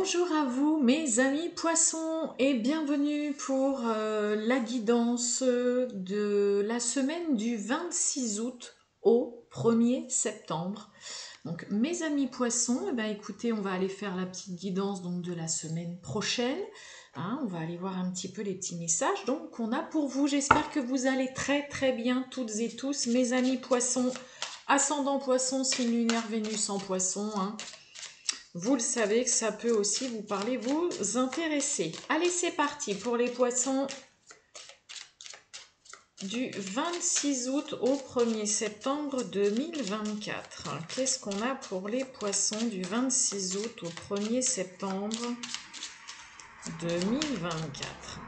Bonjour à vous mes amis poissons et bienvenue pour la guidance de la semaine du 26 août au 1er septembre. Donc mes amis poissons, écoutez, on va aller faire la petite guidance donc, de la semaine prochaine. On va aller voir un petit peu les petits messages donc qu'on a pour vous. J'espère que vous allez très très bien toutes et tous mes amis poissons, ascendant poisson, signe lunaire Vénus en poisson. Vous le savez que ça peut aussi vous parler, vous intéresser. Allez, c'est parti pour les poissons du 26 août au 1er septembre 2024. Qu'est-ce qu'on a pour les poissons du 26 août au 1er septembre 2024?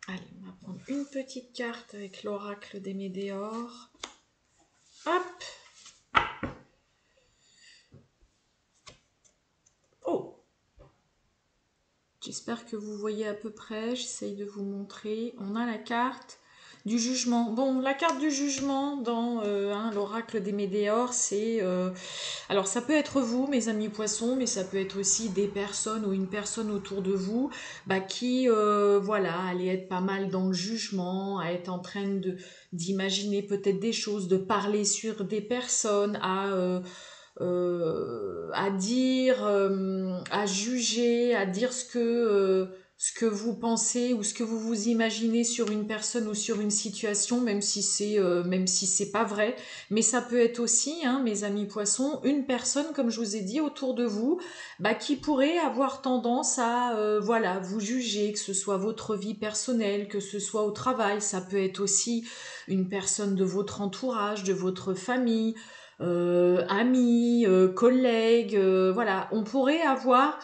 Allez, on va prendre une petite carte avec l'oracle des Médéors. Hop! J'espère que vous voyez à peu près, j'essaye de vous montrer. On a la carte du jugement. Bon, la carte du jugement dans l'oracle des Médéors, c'est... alors, ça peut être vous, mes amis poissons, mais ça peut être aussi des personnes ou une personne autour de vous qui, voilà, allait être pas mal dans le jugement, à être en train d'imaginer peut-être des choses, de parler sur des personnes, à dire, à juger, à dire ce que vous pensez ou ce que vous vous imaginez sur une personne ou sur une situation, même si c'est pas vrai. Mais ça peut être aussi, mes amis poissons, une personne, comme je vous ai dit, autour de vous, qui pourrait avoir tendance à, voilà, vous juger, que ce soit votre vie personnelle, que ce soit au travail. Ça peut être aussi une personne de votre entourage, de votre famille, amis, collègues, voilà, vous pourriez avoir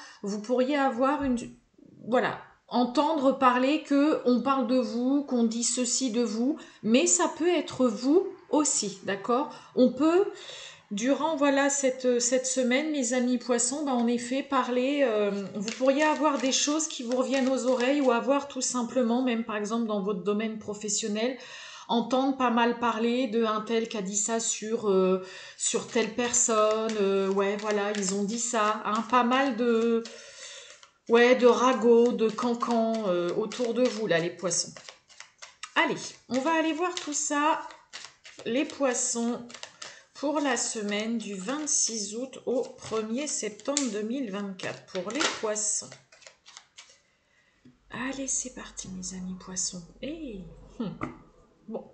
voilà, entendre parler que on parle de vous, qu'on dit ceci de vous, mais ça peut être vous aussi, d'accord? On peut, durant voilà cette semaine, mes amis poissons, en effet, parler, vous pourriez avoir des choses qui vous reviennent aux oreilles ou avoir tout simplement, même par exemple dans votre domaine professionnel, entendre pas mal parler de un tel qui a dit ça sur telle personne, ouais voilà, ils ont dit ça, pas mal de ragots, de cancans autour de vous là les poissons. Allez, on va aller voir tout ça, les poissons, pour la semaine du 26 août au 1er septembre 2024, pour les poissons. Allez, c'est parti mes amis poissons. Bon.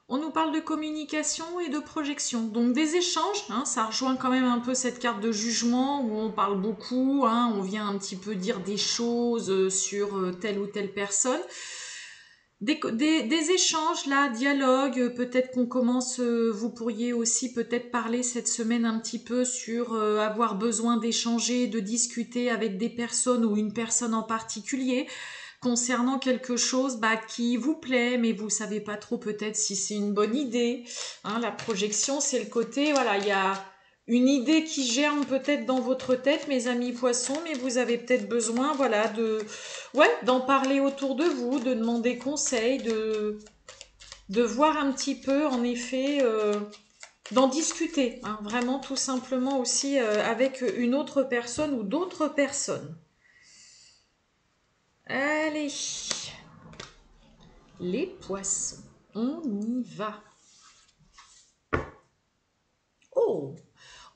On nous parle de communication et de projection, donc des échanges, ça rejoint quand même un peu cette carte de jugement où on parle beaucoup, on vient un petit peu dire des choses sur telle ou telle personne. Des échanges là, dialogue, peut-être qu'on commence, vous pourriez aussi peut-être parler cette semaine un petit peu sur avoir besoin d'échanger, de discuter avec des personnes ou une personne en particulier, concernant quelque chose qui vous plaît, mais vous savez pas trop peut-être si c'est une bonne idée. La projection, c'est le côté, voilà, il y a une idée qui germe peut-être dans votre tête, mes amis poissons, mais vous avez peut-être besoin, voilà, d'en parler autour de vous, de demander conseil, de voir un petit peu, en effet, d'en discuter, vraiment tout simplement aussi avec une autre personne ou d'autres personnes. Allez, les poissons, on y va. Oh,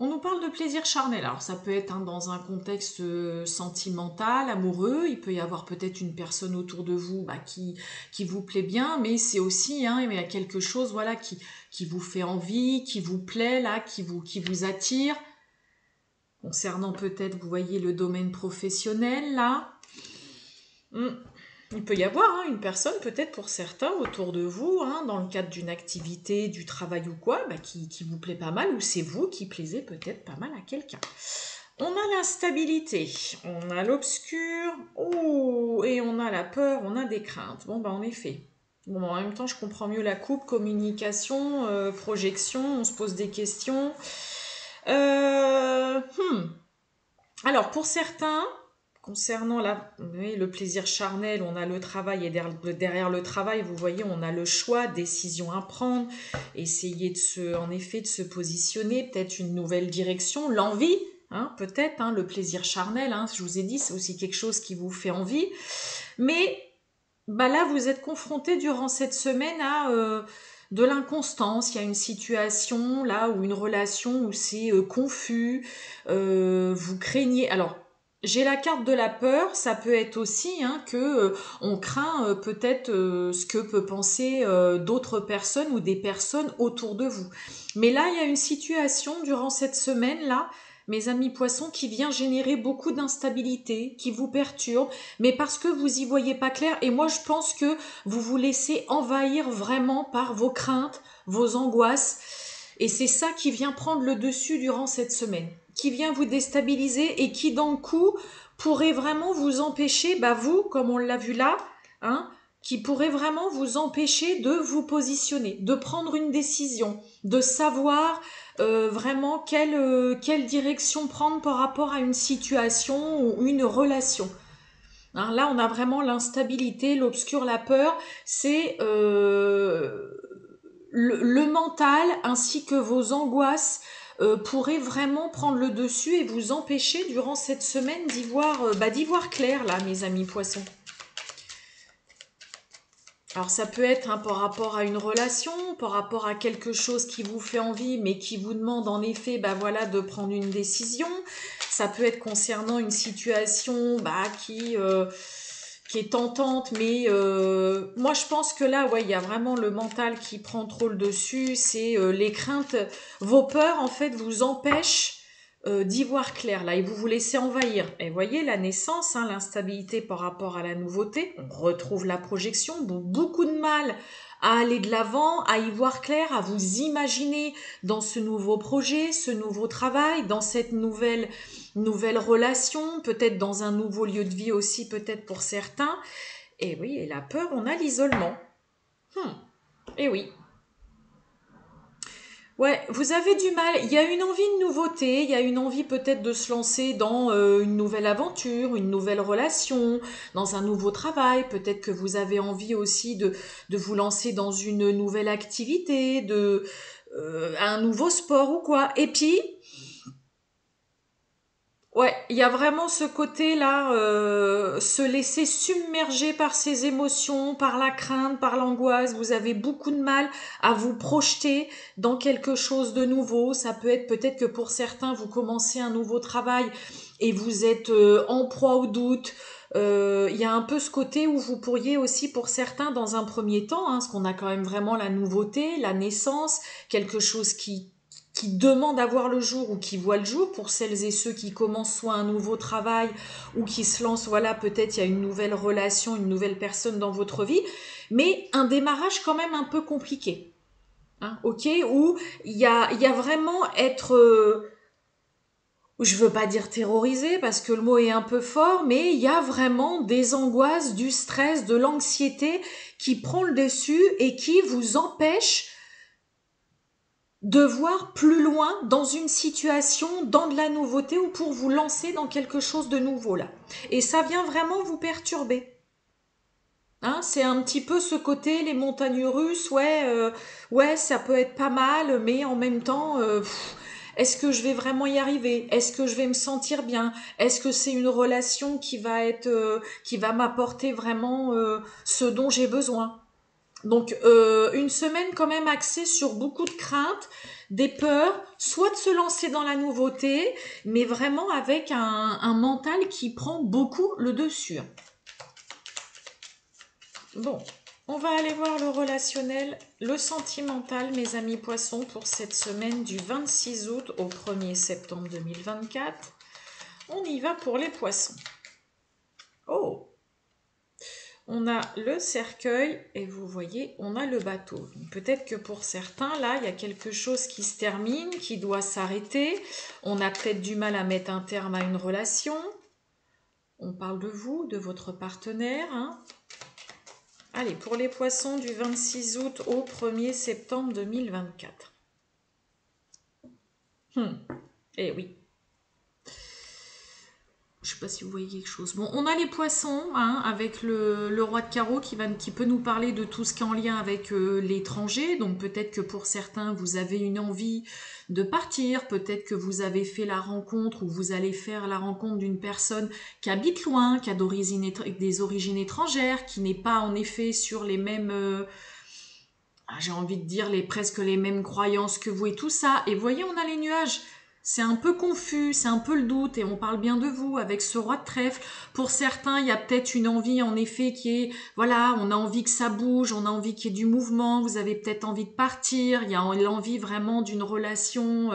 on nous parle de plaisir charnel. Alors ça peut être dans un contexte sentimental, amoureux. Il peut y avoir peut-être une personne autour de vous qui vous plaît bien, mais c'est aussi il y a quelque chose voilà qui vous fait envie, qui vous plaît là, qui vous attire. Concernant peut-être, vous voyez le domaine professionnel là. Il peut y avoir une personne, peut-être pour certains, autour de vous, dans le cadre d'une activité, du travail ou quoi, qui vous plaît pas mal, ou c'est vous qui plaisez peut-être pas mal à quelqu'un. On a l'instabilité, on a l'obscur, et on a la peur, on a des craintes. Bon, en effet. Bon, en même temps, je comprends mieux la coupe, communication, projection, on se pose des questions. Alors, pour certains, concernant le plaisir charnel, on a le travail et derrière le travail, vous voyez, on a le choix, décision à prendre, essayer en effet de se positionner, peut-être une nouvelle direction, l'envie, hein, peut-être, hein, le plaisir charnel, hein, je vous ai dit, c'est aussi quelque chose qui vous fait envie. Mais bah là, vous êtes confronté durant cette semaine à de l'inconstance. Il y a une situation là ou une relation où c'est confus, vous craignez. Alors, j'ai la carte de la peur, ça peut être aussi hein, que on craint peut-être ce que peut penser d'autres personnes ou des personnes autour de vous. Mais là, il y a une situation durant cette semaine-là, mes amis poissons, qui vient générer beaucoup d'instabilité, qui vous perturbe, mais parce que vous y voyez pas clair. Et moi, je pense que vous vous laissez envahir vraiment par vos craintes, vos angoisses. Et c'est ça qui vient prendre le dessus durant cette semaine, qui vient vous déstabiliser et qui, dans le coup, pourrait vraiment vous empêcher, bah vous, comme on l'a vu là, hein, qui pourrait vraiment vous empêcher de vous positionner, de prendre une décision, de savoir vraiment quelle direction prendre par rapport à une situation ou une relation. Hein, là, on a vraiment l'instabilité, l'obscur, la peur. C'est le mental ainsi que vos angoisses pourraient vraiment prendre le dessus et vous empêcher durant cette semaine d'y voir clair, là, mes amis poissons. Alors ça peut être hein, par rapport à une relation, par rapport à quelque chose qui vous fait envie, mais qui vous demande en effet bah, voilà, de prendre une décision. Ça peut être concernant une situation qui est tentante, mais moi je pense que là, ouais, il y a vraiment le mental qui prend trop le dessus. C'est les craintes, vos peurs en fait vous empêchent d'y voir clair là et vous vous laissez envahir. Et voyez la naissance, hein, l'instabilité par rapport à la nouveauté, on retrouve la projection, beaucoup de mal à aller de l'avant, à y voir clair, à vous imaginer dans ce nouveau projet, ce nouveau travail, dans cette nouvelle relation, peut-être dans un nouveau lieu de vie aussi, peut-être pour certains. Et oui, et la peur, on a l'isolement. Et oui. Ouais, vous avez du mal. Il y a une envie de nouveauté, il y a une envie peut-être de se lancer dans une nouvelle aventure, une nouvelle relation, dans un nouveau travail. Peut-être que vous avez envie aussi de vous lancer dans une nouvelle activité, un nouveau sport ou quoi. Et puis, ouais, il y a vraiment ce côté-là, se laisser submerger par ses émotions, par la crainte, par l'angoisse. Vous avez beaucoup de mal à vous projeter dans quelque chose de nouveau. Ça peut être peut-être que pour certains, vous commencez un nouveau travail et vous êtes en proie au doute. Il y a un peu ce côté où vous pourriez aussi, pour certains, dans un premier temps, hein, parce qu'on a quand même vraiment la nouveauté, la naissance, quelque chose qui demande à voir le jour ou qui voit le jour, pour celles et ceux qui commencent soit un nouveau travail ou qui se lancent, voilà, peut-être il y a une nouvelle relation, une nouvelle personne dans votre vie, mais un démarrage quand même un peu compliqué. Hein, ok, où il y a vraiment être, je veux pas dire terrorisé parce que le mot est un peu fort, mais il y a vraiment des angoisses, du stress, de l'anxiété qui prend le dessus et qui vous empêche de voir plus loin dans une situation, dans de la nouveauté ou pour vous lancer dans quelque chose de nouveau là. Et ça vient vraiment vous perturber. Hein, c'est un petit peu ce côté, les montagnes russes, ouais, ça peut être pas mal, mais en même temps, est-ce que je vais vraiment y arriver? Est-ce que je vais me sentir bien? Est-ce que c'est une relation qui va m'apporter vraiment ce dont j'ai besoin? Donc une semaine quand même axée sur beaucoup de craintes, des peurs, soit de se lancer dans la nouveauté, mais vraiment avec un mental qui prend beaucoup le dessus. Bon, on va aller voir le relationnel, le sentimental, mes amis poissons, pour cette semaine du 26 août au 1er septembre 2024. On y va pour les poissons. Oh! On a le cercueil et vous voyez, on a le bateau. Peut-être que pour certains, là, il y a quelque chose qui se termine, qui doit s'arrêter. On a peut-être du mal à mettre un terme à une relation. On parle de vous, de votre partenaire. Hein. Allez, pour les poissons du 26 août au 1er septembre 2024. Eh oui. Je sais pas si vous voyez quelque chose. Bon, on a les poissons, hein, avec le roi de carreau qui peut nous parler de tout ce qui est en lien avec l'étranger. Donc peut-être que pour certains, vous avez une envie de partir. Peut-être que vous avez fait la rencontre ou vous allez faire la rencontre d'une personne qui habite loin, qui a des origines étrangères, qui n'est pas en effet sur les mêmes... j'ai envie de dire presque les mêmes croyances que vous et tout ça. Et voyez, on a les nuages. C'est un peu confus, c'est un peu le doute, et on parle bien de vous avec ce roi de trèfle. Pour certains, il y a peut-être une envie, en effet, qui est, voilà, on a envie que ça bouge, on a envie qu'il y ait du mouvement, vous avez peut-être envie de partir, il y a l'envie vraiment d'une relation.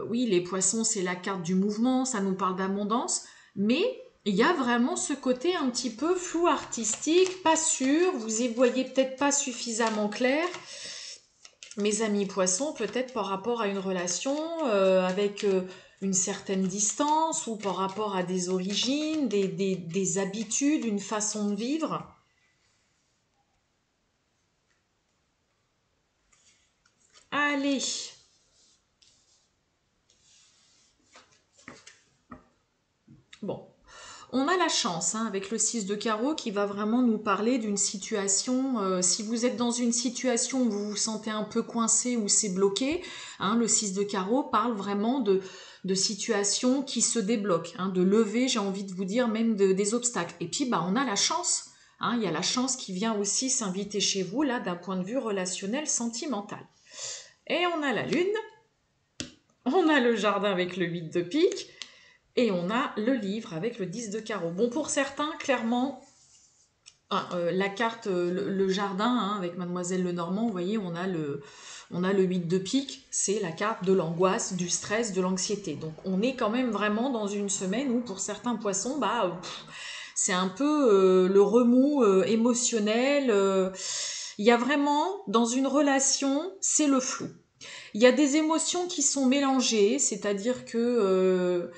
Oui, les poissons, c'est la carte du mouvement, ça nous parle d'abondance, mais il y a vraiment ce côté un petit peu flou artistique, pas sûr, vous y voyez peut-être pas suffisamment clair. Mes amis poissons, peut-être par rapport à une relation avec une certaine distance ou par rapport à des origines, des habitudes, une façon de vivre. Allez, bon. On a la chance hein, avec le 6 de carreau qui va vraiment nous parler d'une situation, si vous êtes dans une situation où vous vous sentez un peu coincé ou c'est bloqué, hein, le 6 de carreau parle vraiment de situations qui se débloquent, hein, de lever, j'ai envie de vous dire, même des obstacles. Et puis, bah, on a la chance, hein, il y a la chance qui vient aussi s'inviter chez vous, là, d'un point de vue relationnel, sentimental. Et on a la lune, on a le jardin avec le 8 de pique, et on a le livre avec le 10 de carreau. Bon, pour certains, clairement, la carte, le jardin, hein, avec Mademoiselle Lenormand, vous voyez, on a le 8 de pique, c'est la carte de l'angoisse, du stress, de l'anxiété. Donc, on est quand même vraiment dans une semaine où, pour certains poissons, c'est un peu le remous émotionnel. Il y a vraiment, dans une relation, c'est le flou. Il y a des émotions qui sont mélangées, c'est-à-dire que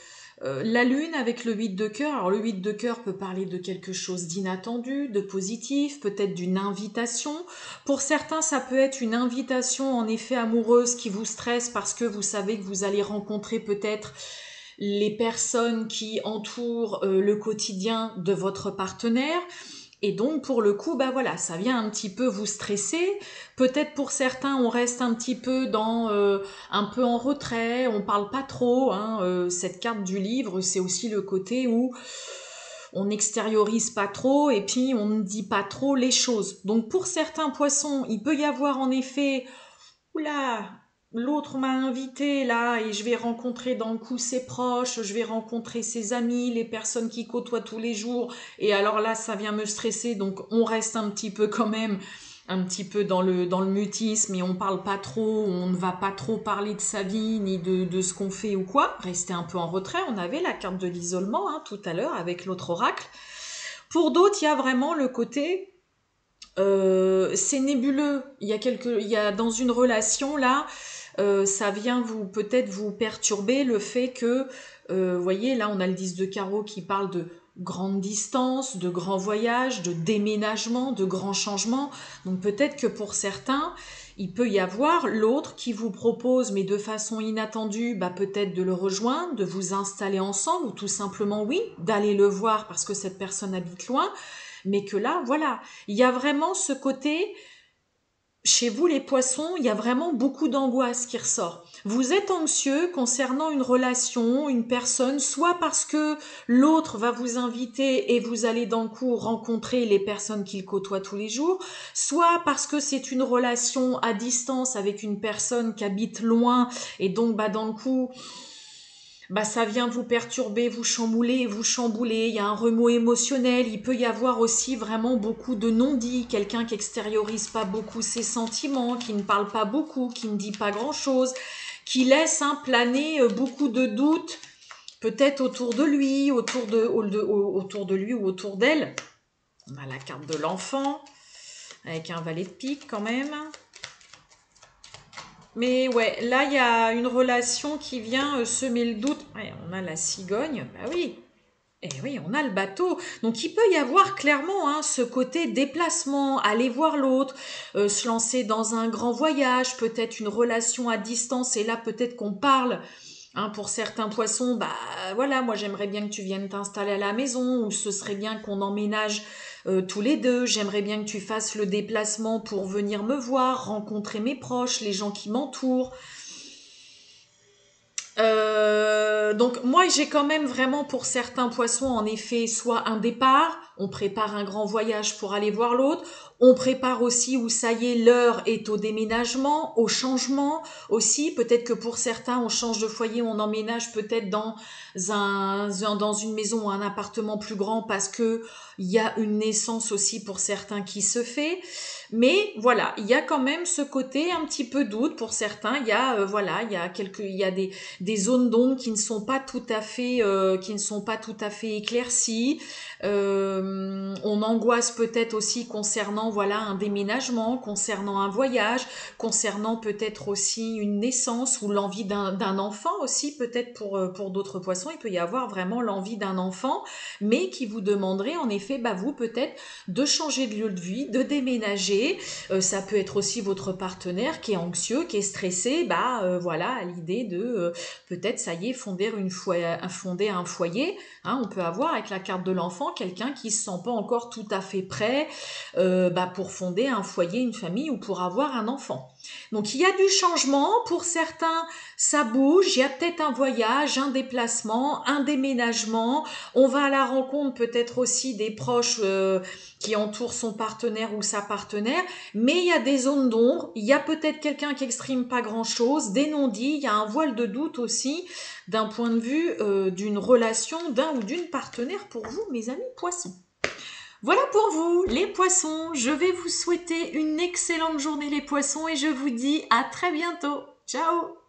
la lune avec le 8 de cœur, alors le 8 de cœur peut parler de quelque chose d'inattendu, de positif, peut-être d'une invitation. Pour certains, ça peut être une invitation en effet amoureuse qui vous stresse parce que vous savez que vous allez rencontrer peut-être les personnes qui entourent le quotidien de votre partenaire. Et donc, pour le coup, bah voilà, ça vient un petit peu vous stresser. Peut-être pour certains, on reste un petit peu un peu en retrait, on parle pas trop. Hein, cette carte du livre, c'est aussi le côté où on n'extériorise pas trop et puis on ne dit pas trop les choses. Donc, pour certains poissons, il peut y avoir en effet, oula, l'autre m'a invité là et je vais rencontrer dans le coup ses proches, je vais rencontrer ses amis, les personnes qui côtoient tous les jours et alors là ça vient me stresser donc on reste un petit peu quand même un petit peu dans le mutisme et on parle pas trop, on ne va pas trop parler de sa vie ni de ce qu'on fait ou quoi, rester un peu en retrait. On avait la carte de l'isolement hein, tout à l'heure avec l'autre oracle. Pour d'autres il y a vraiment le côté c'est nébuleux. Il y a dans une relation là, ça vient peut-être vous perturber le fait que, vous voyez, là on a le 10 de carreau qui parle de grande distance, de grands voyages, de déménagement, de grands changements. Donc peut-être que pour certains, il peut y avoir l'autre qui vous propose, mais de façon inattendue, peut-être de le rejoindre, de vous installer ensemble, ou tout simplement, oui, d'aller le voir parce que cette personne habite loin. Mais que là, voilà, il y a vraiment ce côté, chez vous les poissons, il y a vraiment beaucoup d'angoisse qui ressort. Vous êtes anxieux concernant une relation, une personne, soit parce que l'autre va vous inviter et vous allez dans le coup rencontrer les personnes qu'il côtoie tous les jours, soit parce que c'est une relation à distance avec une personne qui habite loin et donc dans le coup ça vient vous perturber, vous chambouler, il y a un remous émotionnel, il peut y avoir aussi vraiment beaucoup de non-dits, quelqu'un qui extériorise pas beaucoup ses sentiments, qui ne parle pas beaucoup, qui ne dit pas grand-chose, qui laisse planer beaucoup de doutes, peut-être autour de lui, autour de lui ou autour d'elle. On a la carte de l'enfant, avec un valet de pique quand même. Mais ouais, là, il y a une relation qui vient semer le doute. Ouais, on a la cigogne, oui. Et oui, on a le bateau. Donc, il peut y avoir clairement ce côté déplacement, aller voir l'autre, se lancer dans un grand voyage, peut-être une relation à distance. Et là, peut-être qu'on parle Hein, pour certains poissons, bah voilà, moi j'aimerais bien que tu viennes t'installer à la maison, ou ce serait bien qu'on emménage tous les deux. J'aimerais bien que tu fasses le déplacement pour venir me voir, rencontrer mes proches, les gens qui m'entourent. Donc moi j'ai quand même vraiment pour certains poissons en effet soit un départ, on prépare un grand voyage pour aller voir l'autre, on prépare aussi où ça y est l'heure est au déménagement, au changement aussi, peut-être que pour certains on change de foyer, on emménage peut-être dans une maison ou un appartement plus grand parce que il y a une naissance aussi pour certains qui se fait. Mais voilà, il y a quand même ce côté un petit peu doute pour certains. Il y a voilà, il y a des zones d'ombre qui ne sont pas tout à fait éclaircies. On angoisse peut-être aussi concernant voilà un déménagement, concernant un voyage, concernant peut-être aussi une naissance ou l'envie d'un enfant aussi peut-être pour d'autres poissons. Il peut y avoir vraiment l'envie d'un enfant, mais qui vous demanderait en effet bah vous peut-être de changer de lieu de vie, de déménager. Ça peut être aussi votre partenaire qui est anxieux, qui est stressé, bah voilà à l'idée de peut-être ça y est fonder un foyer. Hein, on peut avoir avec la carte de l'enfant quelqu'un qui se sent pas encore tout à fait prêt bah, pour fonder un foyer, une famille ou pour avoir un enfant. Donc il y a du changement, pour certains ça bouge, il y a peut-être un voyage, un déplacement, un déménagement, on va à la rencontre peut-être aussi des proches qui entourent son partenaire ou sa partenaire, mais il y a des zones d'ombre, il y a peut-être quelqu'un qui exprime pas grand-chose, des non-dits, il y a un voile de doute aussi d'un point de vue d'une relation d'un ou d'une partenaire pour vous, mes amis poissons. Voilà pour vous, les poissons. Je vais vous souhaiter une excellente journée, les poissons, et je vous dis à très bientôt. Ciao!